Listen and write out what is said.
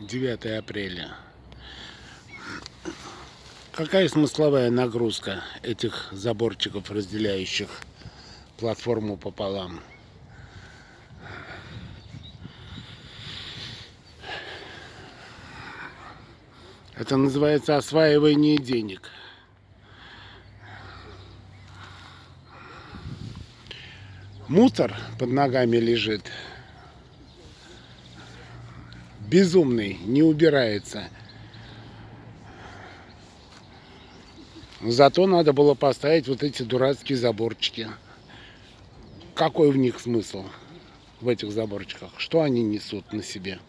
9 апреля. Какая смысловая нагрузка этих заборчиков, разделяющих платформу пополам? Это называется осваивание денег. Мусор под ногами лежит. Безумный, не убирается. Зато надо было поставить вот эти дурацкие заборчики. Какой в них смысл, в этих заборчиках? Что они несут на себе?